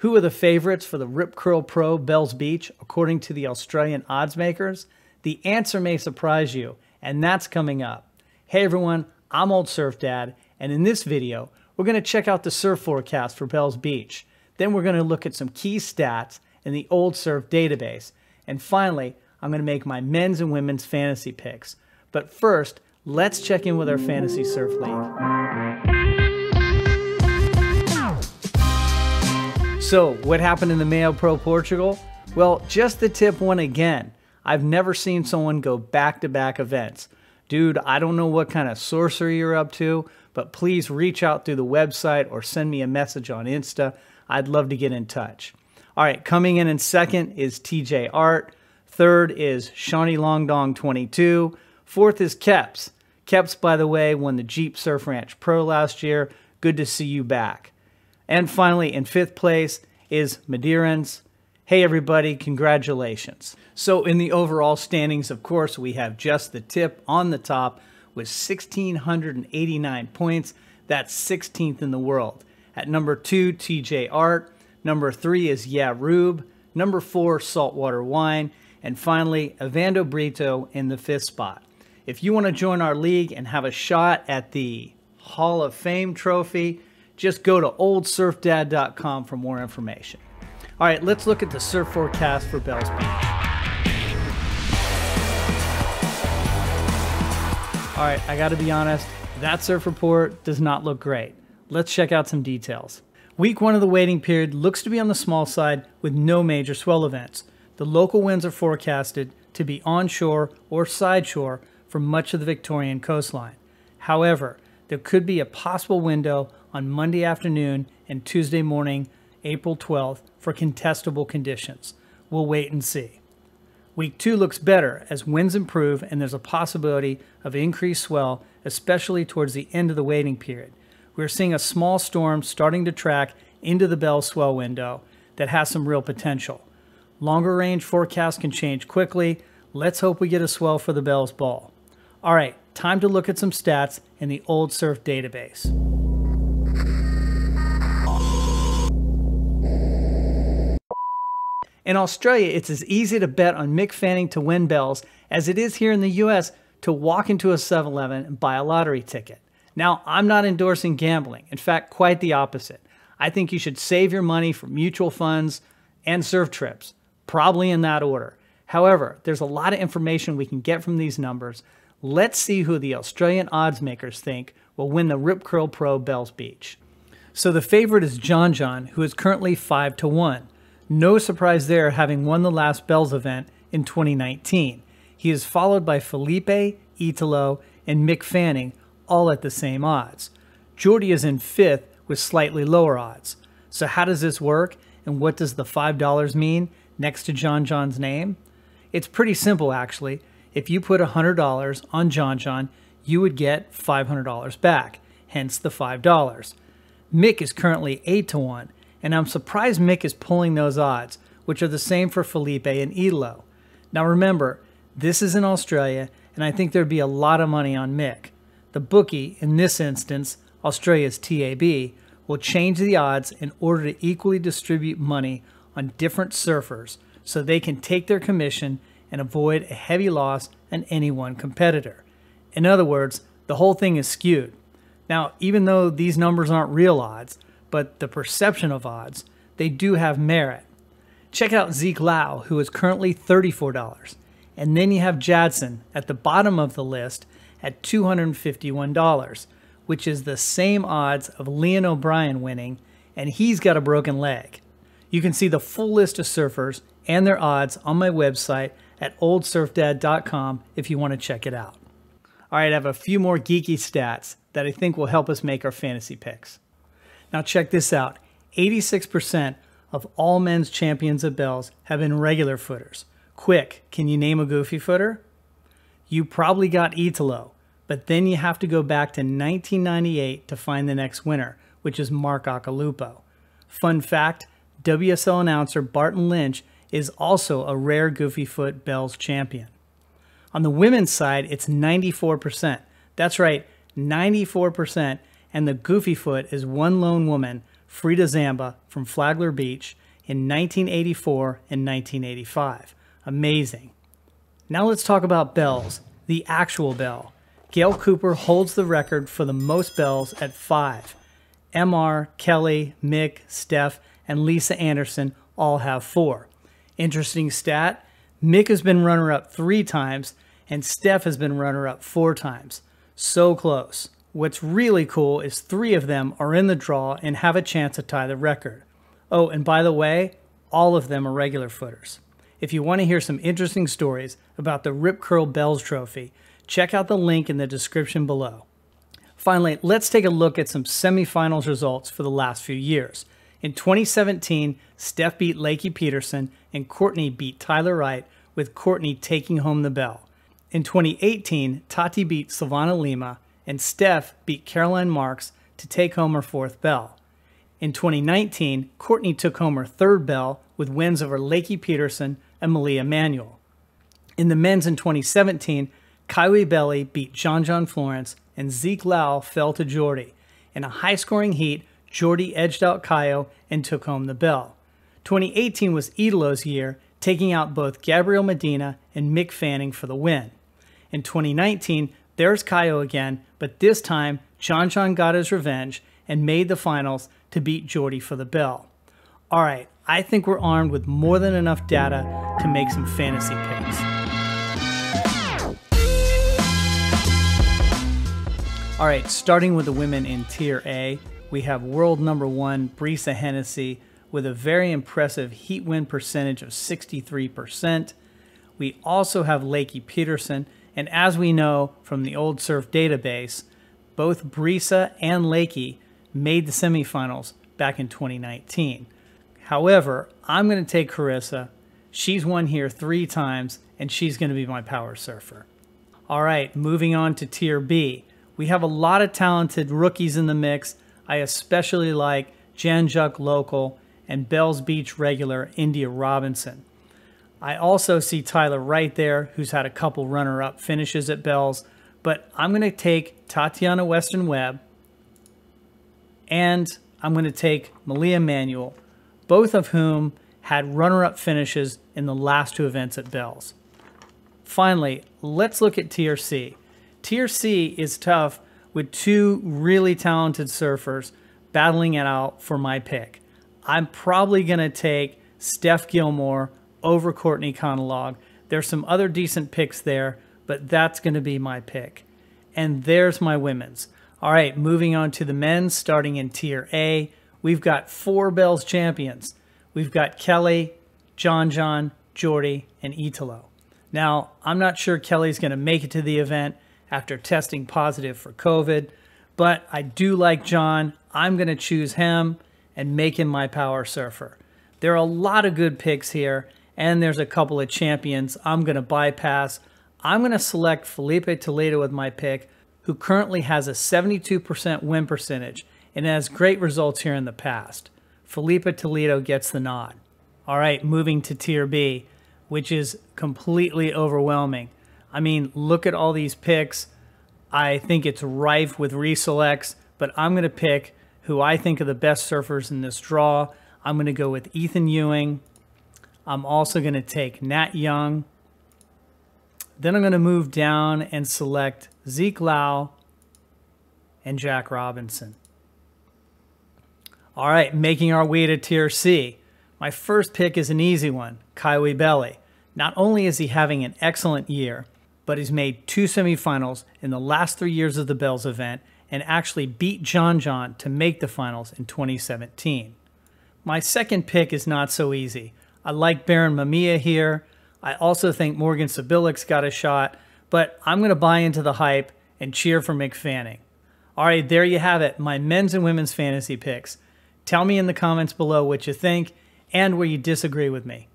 Who are the favorites for the Rip Curl Pro Bells Beach according to the Australian odds makers? The answer may surprise you, and that's coming up. Hey everyone, I'm Old Surf Dad, and in this video, we're going to check out the surf forecast for Bells Beach. Then we're going to look at some key stats in the Old Surf database. And finally, I'm going to make my men's and women's fantasy picks. But first, let's check in with our Fantasy Surf League. So, what happened in the Mayo Pro Portugal? Well, just the tip won again. I've never seen someone go back-to-back events. Dude, I don't know what kind of sorcery you're up to, but please reach out through the website or send me a message on Insta. I'd love to get in touch. All right, coming in second is TJ Art. Third is Shawnee Longdong 22. Fourth is Keps. Keps, by the way, won the Jeep Surf Ranch Pro last year. Good to see you back. And finally, in fifth place is Madeirans. Hey everybody, congratulations. So in the overall standings, of course, we have just the tip on the top with 1,689 points. That's 16th in the world. At number 2, TJ Art. Number 3 is Yeah Rube. Number 4, Saltwater Wine. And finally, Evando Brito in the 5th spot. If you want to join our league and have a shot at the Hall of Fame trophy, just go to oldsurfdad.com for more information. All right, let's look at the surf forecast for Bells Beach. All right, I gotta be honest, that surf report does not look great. Let's check out some details. Week 1 of the waiting period looks to be on the small side with no major swell events. The local winds are forecasted to be onshore or sideshore for much of the Victorian coastline. However, there could be a possible window on Monday afternoon and Tuesday morning, April 12th, for contestable conditions. We'll wait and see. Week 2 looks better as winds improve and there's a possibility of increased swell, especially towards the end of the waiting period. We're seeing a small storm starting to track into the Bells swell window that has some real potential. Longer range forecasts can change quickly. Let's hope we get a swell for the Bells ball. All right, time to look at some stats in the Old Surf database. In Australia, it's as easy to bet on Mick Fanning to win Bells as it is here in the US to walk into a 7-Eleven and buy a lottery ticket. Now, I'm not endorsing gambling. In fact, quite the opposite. I think you should save your money for mutual funds and surf trips, probably in that order. However, there's a lot of information we can get from these numbers. Let's see who the Australian odds makers think will win the Rip Curl Pro Bells Beach. So the favorite is John, who is currently 5-1. No surprise there, having won the last Bells event in 2019. He is followed by Filipe, Italo, and Mick Fanning, all at the same odds. Jordy is in 5th with slightly lower odds. So how does this work, and what does the $5 mean next to John's name? It's pretty simple actually. If you put $100 on John, you would get $500 back, hence the $5. Mick is currently 8-1. And I'm surprised Mick is pulling those odds, which are the same for Filipe and Italo. Now remember, this is in Australia, and I think there'd be a lot of money on Mick. The bookie, in this instance, Australia's TAB, will change the odds in order to equally distribute money on different surfers so they can take their commission and avoid a heavy loss on any one competitor. In other words, the whole thing is skewed. Now, even though these numbers aren't real odds, but the perception of odds, they do have merit. Check out Zeke Lau, who is currently $34. And then you have Jadson at the bottom of the list at $251, which is the same odds of Leon O'Brien winning, and he's got a broken leg. You can see the full list of surfers and their odds on my website at oldsurfdad.com if you want to check it out. All right, I have a few more geeky stats that I think will help us make our fantasy picks. Now check this out, 86% of all men's champions at Bells have been regular footers. Quick, can you name a goofy footer? You probably got Italo, but then you have to go back to 1998 to find the next winner, which is Mark Akalupo. Fun fact, WSL announcer Barton Lynch is also a rare goofy foot Bells champion. On the women's side, it's 94%. That's right, 94%, and the goofy foot is one lone woman Frida Zamba from Flagler Beach in 1984 and 1985. Amazing. Now let's talk about bells, the actual bell. Gail Cooper holds the record for the most bells at 5. MR, Kelly, Mick, Steph, and Lisa Anderson all have 4. Interesting stat, Mick has been runner-up 3 times, and Steph has been runner-up 4 times. So close. What's really cool is 3 of them are in the draw and have a chance to tie the record. Oh, and by the way, all of them are regular footers. If you want to hear some interesting stories about the Rip Curl Bells Trophy, check out the link in the description below. Finally, let's take a look at some semifinals results for the last few years. In 2017, Steph beat Lakey Peterson and Courtney beat Tyler Wright, with Courtney taking home the bell. In 2018, Tati beat Silvana Lima and Steph beat Caroline Marks to take home her 4th bell. In 2019, Courtney took home her 3rd bell with wins over Lakey Peterson and Malia Manuel. In the men's in 2017, Kaiwi Belly beat John Florence and Zeke Lau fell to Jordy. In a high-scoring heat, Jordy edged out Kaio and took home the bell. 2018 was Italo's year, taking out both Gabriel Medina and Mick Fanning for the win. In 2019, there's Kaio again, but this time John got his revenge and made the finals to beat Jordy for the bell. Alright, I think we're armed with more than enough data to make some fantasy picks. Alright, starting with the women in Tier A, we have world number 1 Brisa Hennessy with a very impressive heat win percentage of 63%. We also have Lakey Peterson, and as we know from the old surf database, both Brisa and Lakey made the semifinals back in 2019. However, I'm going to take Carissa. She's won here 3 times, and she's going to be my power surfer. Alright, moving on to Tier B. We have a lot of talented rookies in the mix. I especially like Janjuk Local and Bells Beach regular India Robinson. I also see Tyler right there, who's had a couple runner-up finishes at Bells, but I'm going to take Tatiana Weston Webb and I'm going to take Malia Manuel, both of whom had runner-up finishes in the last 2 events at Bells. Finally, let's look at Tier C. Tier C is tough with 2 really talented surfers battling it out for my pick. I'm probably going to take Steph Gilmore over Courtney Conalog. There's some other decent picks there, but that's going to be my pick. And there's my women's. All right, moving on to the men's, starting in Tier A, we've got 4 Bells champions. We've got Kelly, John, Jordy, and Italo. Now, I'm not sure Kelly's going to make it to the event after testing positive for COVID, but I do like John. I'm going to choose him and make him my power surfer. There are a lot of good picks here, and there's a couple of champions I'm going to bypass. I'm going to select Filipe Toledo with my pick, who currently has a 72% win percentage and has great results here in the past. Filipe Toledo gets the nod. All right, moving to Tier B, which is completely overwhelming. I mean, look at all these picks. I think it's rife with reselects, but I'm going to pick who I think are the best surfers in this draw. I'm going to go with Ethan Ewing. I'm also going to take Nat Young. Then I'm going to move down and select Zeke Lau and Jack Robinson. All right, making our way to Tier C. My first pick is an easy one, Kaiwi Belly. Not only is he having an excellent year, but he's made 2 semifinals in the last 3 years of the Bells event and actually beat John to make the finals in 2017. My second pick is not so easy. I like Barron Mamiya here. I also think Morgan Sabilik's got a shot, but I'm going to buy into the hype and cheer for Mick Fanning. All right, there you have it, my men's and women's fantasy picks. Tell me in the comments below what you think and where you disagree with me.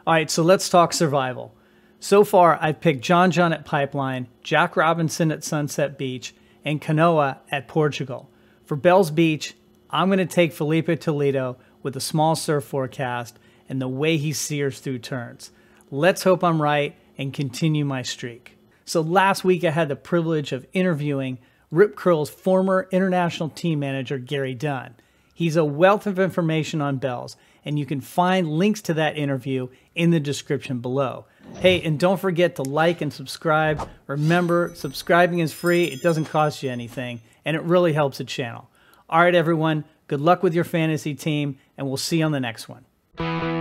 All right, so let's talk survival. So far, I've picked John at Pipeline, Jack Robinson at Sunset Beach, and Canoa at Portugal. For Bells Beach, I'm going to take Filipe Toledo with a small surf forecast and the way he sears through turns. Let's hope I'm right and continue my streak. So last week, I had the privilege of interviewing Rip Curl's former international team manager, Gary Dunne. He's a wealth of information on bells, and you can find links to that interview in the description below. Hey, and don't forget to like and subscribe. Remember, subscribing is free. It doesn't cost you anything, and it really helps the channel. All right, everyone, good luck with your fantasy team, and we'll see you on the next one.